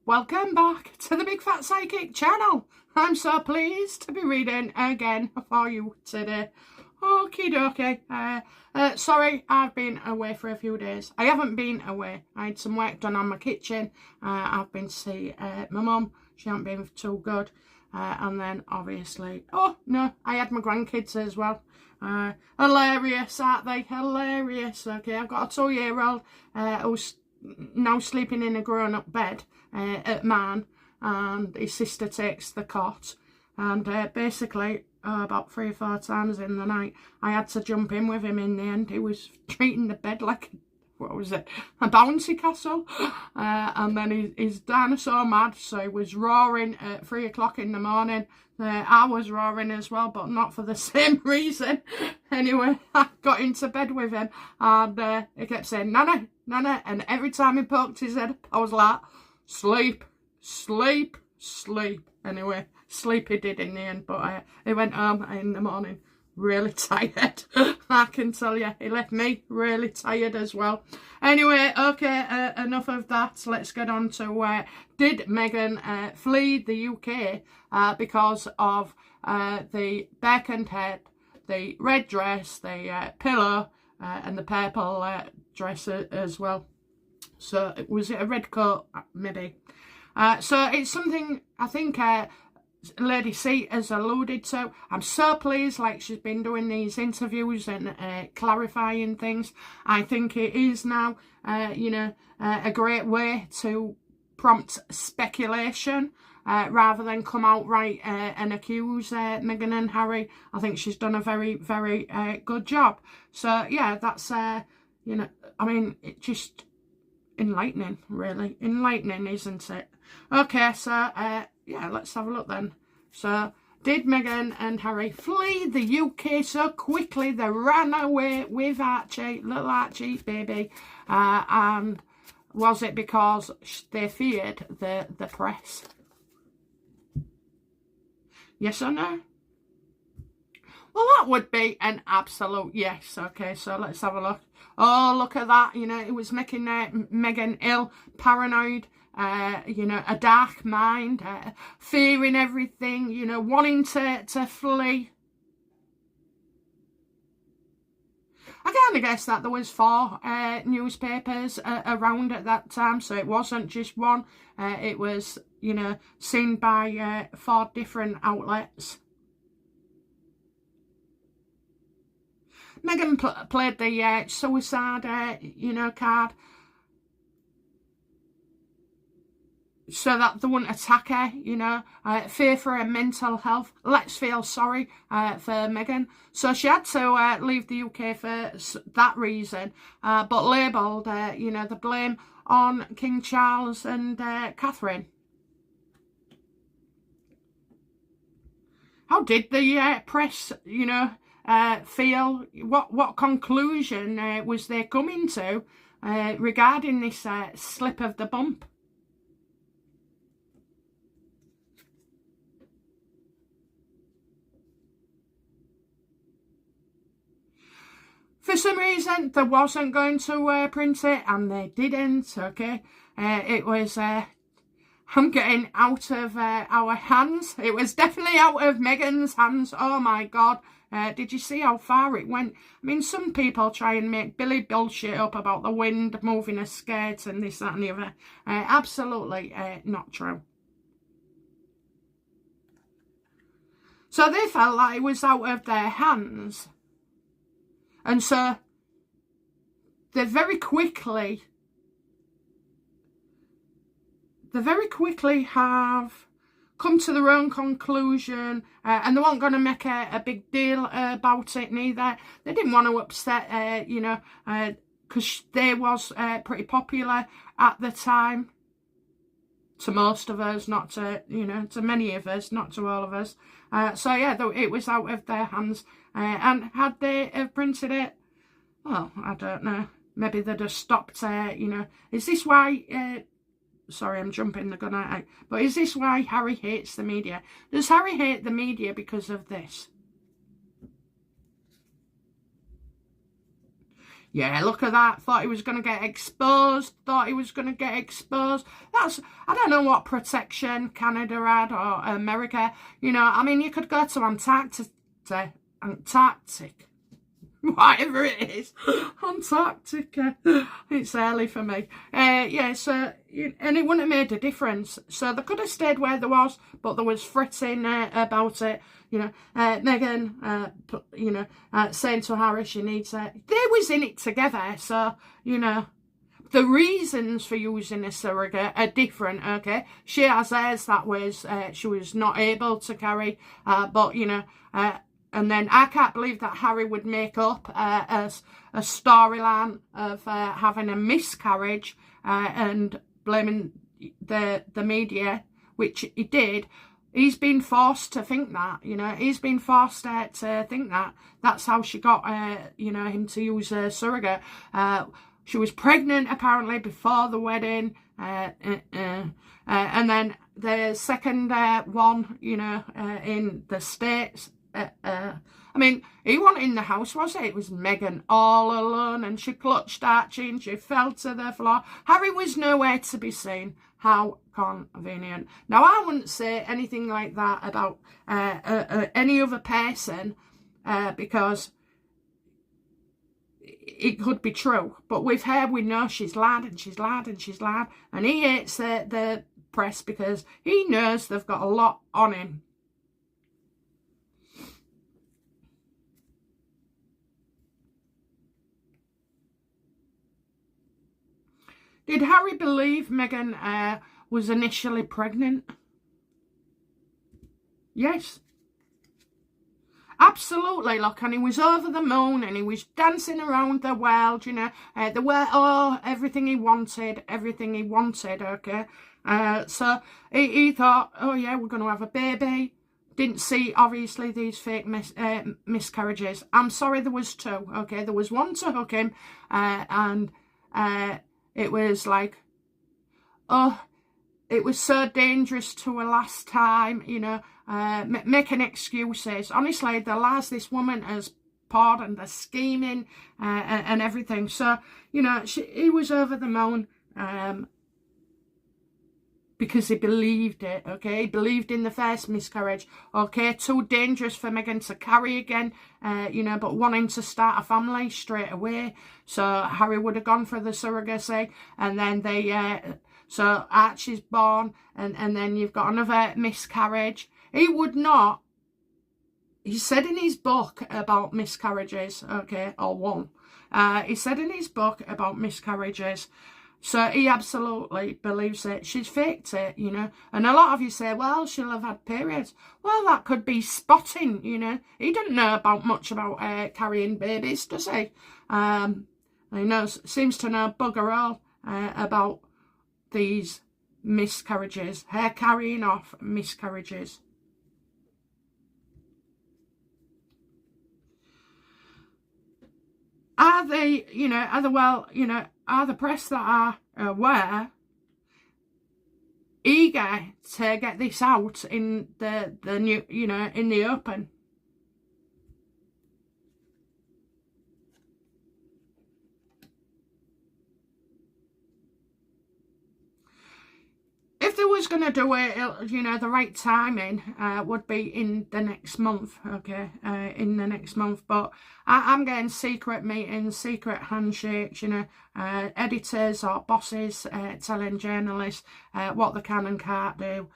Welcome back to the Big Fat Psychic channel. I'm so pleased to be reading again for you today. Okie dokie. Sorry, I've been away for a few days. I haven't been away. I had some work done on my kitchen. I've been to see my mum. She hasn't been too good. And then obviously, oh no, I had my grandkids as well. Hilarious, aren't they? Hilarious. Okay, I've got a 2-year-old who's now sleeping in a grown-up bed at man, and his sister takes the cot, and basically about 3 or 4 times in the night I had to jump in with him. In the end, he was treating the bed like, what was it, a bouncy castle. And then he's dinosaur mad, so he was roaring at 3 o'clock in the morning. I was roaring as well, but not for the same reason. Anyway, I got into bed with him, and he kept saying, Nana, Nana, and every time he poked his head up, I was like, sleep, sleep, sleep. Anyway, sleep he did in the end, but he went home in the morning really tired. I can tell you, he left me really tired as well. Anyway, okay, enough of that. Let's get on to did Meghan flee the UK because of the bacon head, the red dress, the pillow, and the purple dress as well. So was it a red coat? Maybe. So it's something I think Lady C has alluded to. I'm so pleased, like she's been doing these interviews and clarifying things. I think it is now, a great way to prompt speculation rather than come outright and accuse Meghan and Harry. I think she's done a very, very good job. So yeah, that's I mean, it just enlightening, really enlightening, isn't it? Okay, so yeah, let's have a look then. So, did Meghan and Harry flee the UK so quickly they ran away with Archie, little Archie baby? And was it because they feared the press? Yes or no? Well, that would be an absolute yes. Okay, so let's have a look. Oh, look at that. You know, it was making Meghan ill, paranoid. A dark mind, fearing everything, wanting to flee. I kind of guess that there was 4 newspapers around at that time, so it wasn't just one. It was, seen by 4 different outlets. Meghan played the suicide, card, so that they wouldn't attack her, fear for her mental health. Let's feel sorry for Meghan. So she had to leave the UK for that reason, but labelled, the blame on King Charles and Catherine. How did the press, feel? What conclusion was they coming to regarding this slip of the bump? For some reason, they wasn't going to print it, and they didn't, okay? It was, I'm getting out of our hands. It was definitely out of Meghan's hands. Oh, my God. Did you see how far it went? I mean, some people try and make Billy bullshit up about the wind moving a skirt and this, that, and the other. Absolutely not true. So they felt like it was out of their hands. And so they very quickly have come to their own conclusion, and they weren't going to make a big deal about it neither. They didn't want to upset, because they was pretty popular at the time. To most of us, not to, to many of us, not to all of us. So yeah, it was out of their hands. And had they printed it, well, I don't know. Maybe they'd have stopped, Is this why, sorry, I'm jumping the gun out. But is this why Harry hates the media? Does Harry hate the media because of this? Yeah, look at that. Thought he was going to get exposed. Thought he was going to get exposed. That's, I don't know what protection Canada had or America. You know, I mean, you could go to Antarctic, whatever it is, Antarctica. It's early for me. Yeah, so, and it wouldn't have made a difference. So they could have stayed where they was, but there was fretting about it. You know, Meghan, you know, saying to Harry she needs it. They was in it together, so, you know, the reasons for using a surrogate are different, okay? She has hers that was, she was not able to carry, but, you know, and then I can't believe that Harry would make up a storyline of having a miscarriage and blaming the media, which he did. He's been forced to think that, you know. He's been forced to think that. That's how she got, you know, him to use a surrogate. She was pregnant, apparently, before the wedding. And then the second one, you know, in the States. I mean, he wasn't in the house, was it? It was Meghan all alone, and she clutched Archie and she fell to the floor. Harry was nowhere to be seen. How convenient. Now, I wouldn't say anything like that about any other person because it could be true. But with her, we know she's lied and she's lied and she's lied. And he hates the press because he knows they've got a lot on him. Did Harry believe Meghan was initially pregnant? Yes. Absolutely, look, and he was over the moon and he was dancing around the world, you know. There were, everything he wanted, okay. So he thought, oh yeah, we're going to have a baby. Didn't see, obviously, these fake miscarriages. I'm sorry, there was two, okay. There was one to hook him, and it was like, oh, it was so dangerous to a last time, you know, making excuses. Honestly, the lies this woman has poured and the scheming and everything. So, you know, he was over the moon because he believed it, okay? He believed in the first miscarriage, okay? Too dangerous for Meghan to carry again, you know, but wanting to start a family straight away. So Harry would have gone for the surrogacy, and then they, so Archie's born, and then you've got another miscarriage. He would not, he said in his book about miscarriages, okay, or one, he said in his book about miscarriages. So he absolutely believes it. She's faked it, you know. And a lot of you say, well, she'll have had periods. Well, that could be spotting, you know. He doesn't know about much about carrying babies, does he? He knows, seems to know bugger all about these miscarriages. Her carrying off miscarriages. Are they, you know, are the press that are aware eager to get this out in the new, you know, in the open? If they was going to do it, you know, the right timing would be in the next month, okay, in the next month. But I'm getting secret meetings, secret handshakes, you know, editors or bosses telling journalists what they can and can't do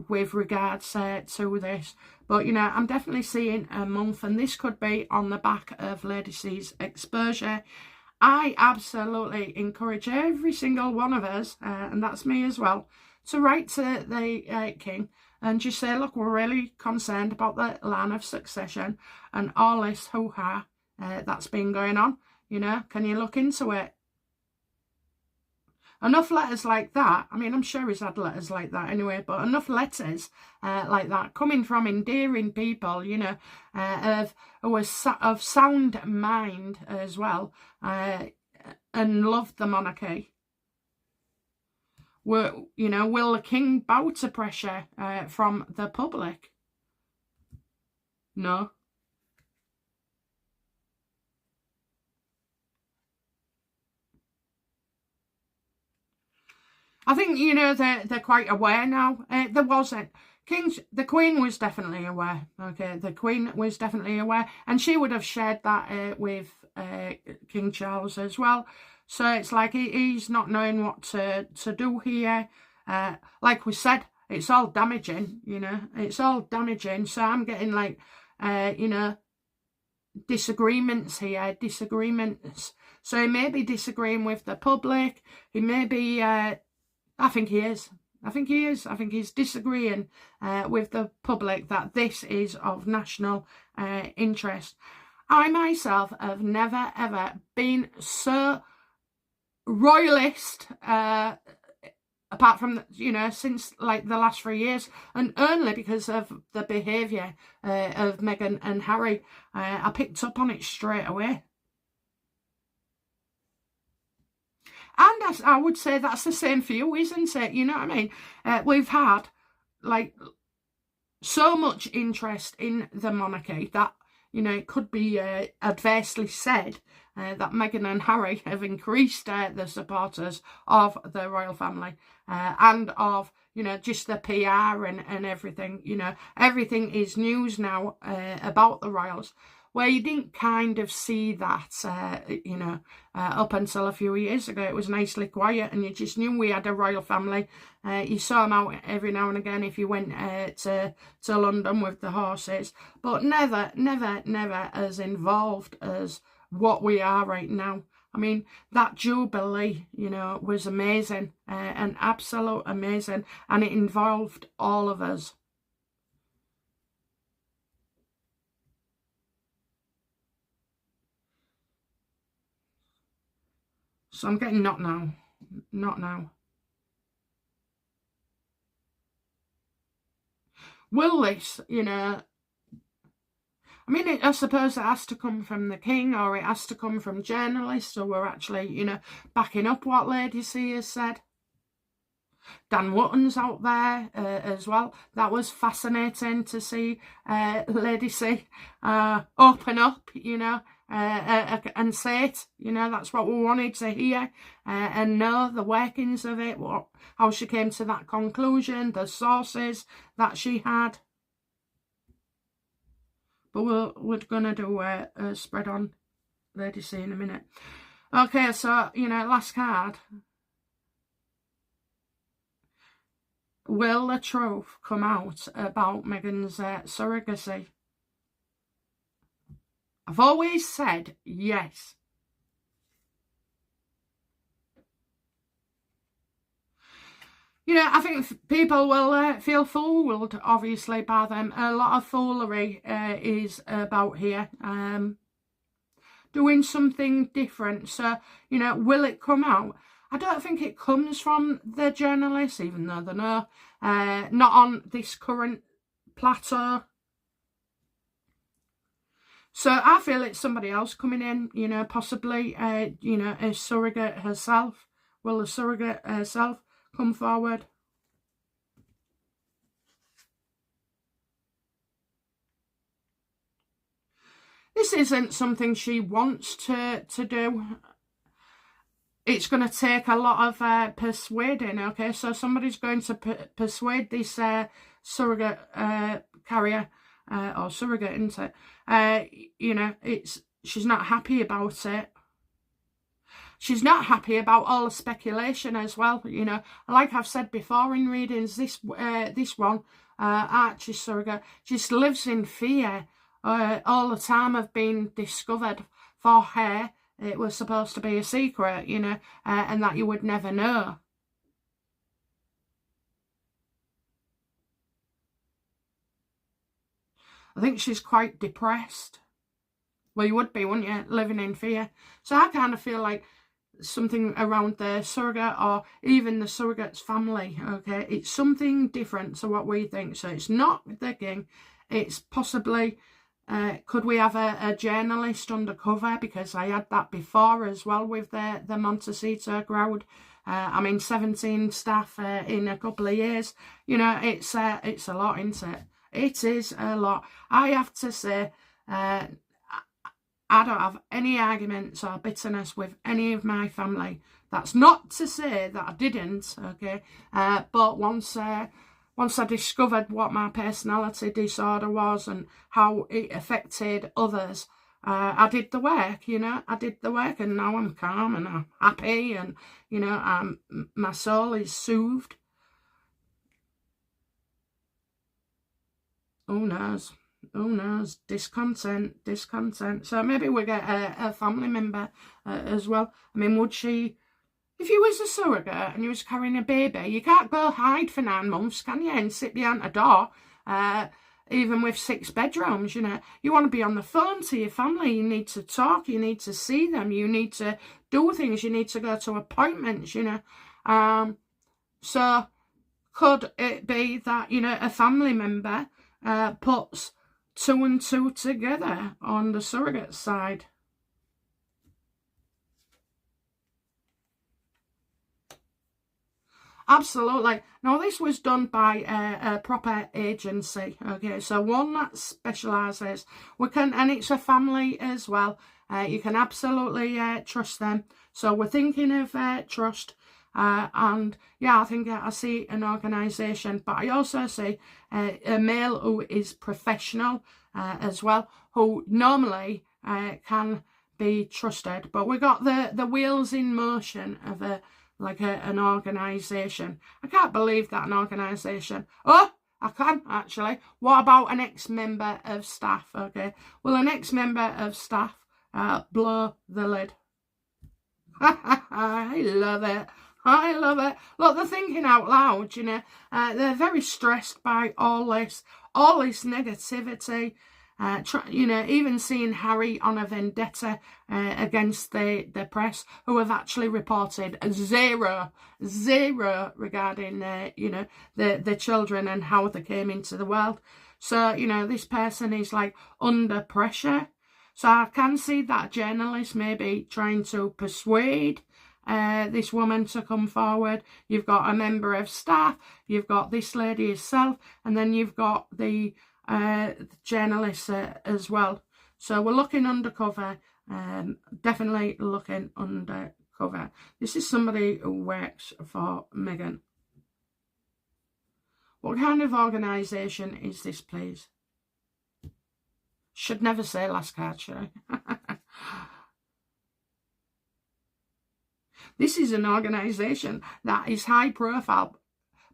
with regards to this. But, you know, I'm definitely seeing a month, and this could be on the back of Lady C's exposure. I absolutely encourage every single one of us, and that's me as well, to write to the king and just say, look, we're really concerned about the line of succession and all this hoo-ha that's been going on. You know, can you look into it? Enough letters like that. I mean, I'm sure he's had letters like that anyway, but enough letters like that coming from endearing people, you know, of sound mind as well, and love the monarchy. Will the king bow to pressure from the public? No. I think, you know, they're quite aware now. There wasn't. The Queen was definitely aware. Okay, the Queen was definitely aware, and she would have shared that with King Charles as well. So it's like he's not knowing what to do here. Like we said, it's all damaging, you know. It's all damaging. So I'm getting like, you know, disagreements here, disagreements. So he may be disagreeing with the public. He may be, I think he is. I think he is. I think he's disagreeing with the public that this is of national interest. I myself have never, ever been so royalist, apart from, you know, since like the last 3 years, and only because of the behaviour of Meghan and Harry. I picked up on it straight away. And I would say that's the same for you, isn't it? You know what I mean? We've had, like, so much interest in the monarchy that, you know, it could be adversely said that Meghan and Harry have increased the supporters of the royal family and of, you know, just the PR and everything. You know, everything is news now about the royals, where you didn't kind of see that, you know, up until a few years ago. It was nicely quiet and you just knew we had a royal family. You saw them out every now and again if you went to London with the horses, but never, never, never as involved as what we are right now. I mean, that Jubilee, you know, was amazing, an absolute amazing, and it involved all of us. So I'm getting not now. Not now. Will this, you know, I mean, I suppose it has to come from the King, or it has to come from journalists who are actually, you know, backing up what Lady C has said. Dan Wootton's out there as well. That was fascinating to see Lady C open up, you know, and say it. You know, that's what we wanted to hear and know the workings of it, how she came to that conclusion, the sources that she had. But we're going to do a spread on Lady C in a minute. Okay, so, you know, last card. Will the truth come out about Meghan's surrogacy? I've always said yes. You know, I think people will feel fooled, obviously, by them. A lot of foolery is about here. Doing something different. So, you know, will it come out? I don't think it comes from the journalists, even though they know. Not on this current plateau. So I feel it's somebody else coming in, you know, possibly, you know, a surrogate herself. Will the surrogate herself come forward? This isn't something she wants to do. It's going to take a lot of persuading, okay? So somebody's going to persuade this surrogate carrier, or surrogate, isn't it? You know, she's not happy about it. She's not happy about all the speculation as well, you know. Like I've said before in readings, this one, Archie surrogate, just lives in fear all the time of being discovered. For her, it was supposed to be a secret, you know, and that you would never know. I think she's quite depressed. Well, you would be, wouldn't you, living in fear? So I kind of feel like something around the surrogate, or even the surrogate's family, okay? It's something different to what we think. So it's not the King. It's possibly, could we have a journalist undercover? Because I had that before as well with the Montecito crowd. I mean, 17 staff in a couple of years. You know, it's a lot, isn't it? It is a lot. I have to say, I don't have any arguments or bitterness with any of my family. That's not to say that I didn't, okay, but once I discovered what my personality disorder was and how it affected others, I did the work, I did the work, and now I'm calm and I'm happy, and, my soul is soothed. Who knows? Who knows? Discontent. So maybe we get a family member as well. I mean, would she, if you was a surrogate and you was carrying a baby, you can't go hide for 9 months, can you, and sit behind a door, even with 6 bedrooms, You want to be on the phone to your family. You need to talk. You need to see them. You need to do things. You need to go to appointments, So could it be that, a family member puts 2 and 2 together on the surrogate side? Absolutely. Now, this was done by a proper agency, okay? So one that specialises. And it's a family as well. You can absolutely trust them. So we're thinking of trust. And yeah, I think I see an organisation, but I also see a male who is professional as well, who normally can be trusted. But we got the wheels in motion of an organisation. I can't believe that an organisation. Oh, I can actually. What about an ex-member of staff? Okay, will an ex-member of staff blow the lid? I love it. I love it. Look, they're thinking out loud, they're very stressed by all this negativity. Even seeing Harry on a vendetta against the press, who have actually reported zero regarding the children and how they came into the world. So, this person is like under pressure. So I can see that journalist maybe trying to persuade this woman to come forward. You've got a member of staff, you've got this lady herself, and then you've got the journalist as well. So we're looking undercover, definitely looking undercover. This is somebody who works for Meghan. What kind of organisation is this, please? Should never say last card, should I? This is an organisation that is high profile,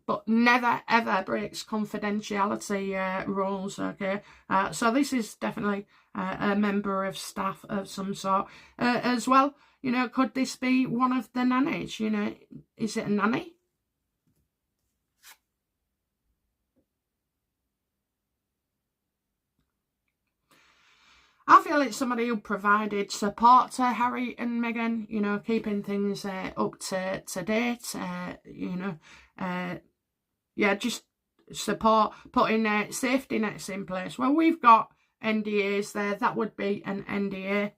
but never ever breaks confidentiality rules, okay? So this is definitely a member of staff of some sort. As well, could this be one of the nannies? Is it a nanny? I feel it's somebody who provided support to Harry and Meghan, keeping things up to date, yeah, just support, putting safety nets in place. Well, we've got NDAs there. That would be an NDA.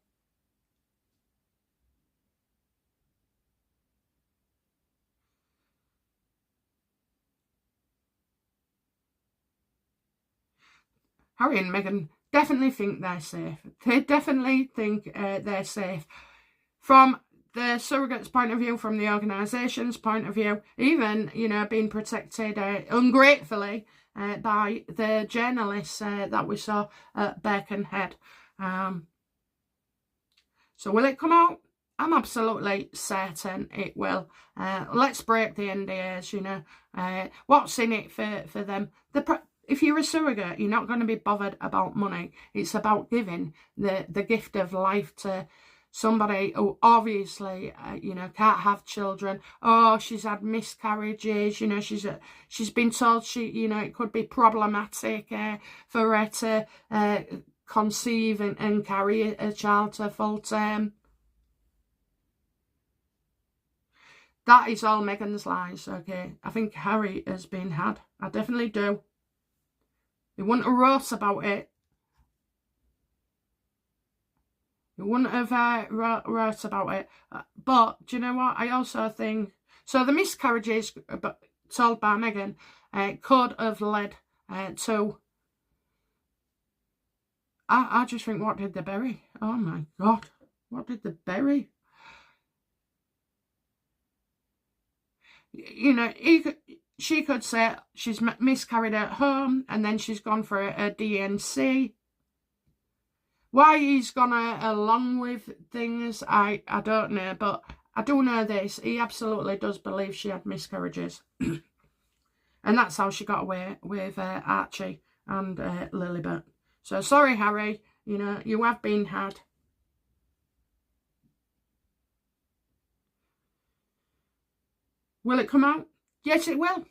Harry and Meghan definitely think they're safe. They definitely think they're safe. From the surrogate's point of view, from the organisation's point of view, even, being protected ungratefully by the journalists that we saw at Birkenhead. So will it come out? I'm absolutely certain it will. Let's break the NDAs, what's in it for them? If you're a surrogate, you're not going to be bothered about money. It's about giving the gift of life to somebody who obviously, can't have children. Oh, she's had miscarriages. She's been told it could be problematic for her to conceive and carry a child to full term. That is all Meghan's lies, okay? I think Harry has been had. I definitely do. He wouldn't have wrote about it. He wouldn't have wrote about it. But, do you know what? I also think... So the miscarriages told by Meghan could have led to... I just think, what did they bury? Oh, my God. What did they bury? you know, she could say she's miscarried at home and then she's gone for a DNC. Why he's gone along with things, I don't know, but I do know this. He absolutely does believe she had miscarriages. And that's how she got away with Archie and Lilibet. So sorry, Harry, you know, you have been had. Will it come out? Yes, it will.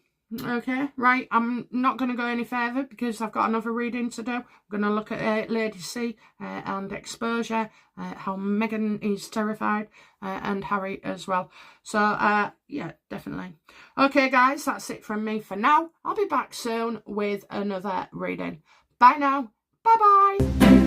Okay, right, I'm not going to go any further because I've got another reading to do. I'm going to look at Lady C and Exposure, how Meghan is terrified, and Harry as well. So, yeah, definitely. Okay, guys, that's it from me for now. I'll be back soon with another reading. Bye now. Bye-bye.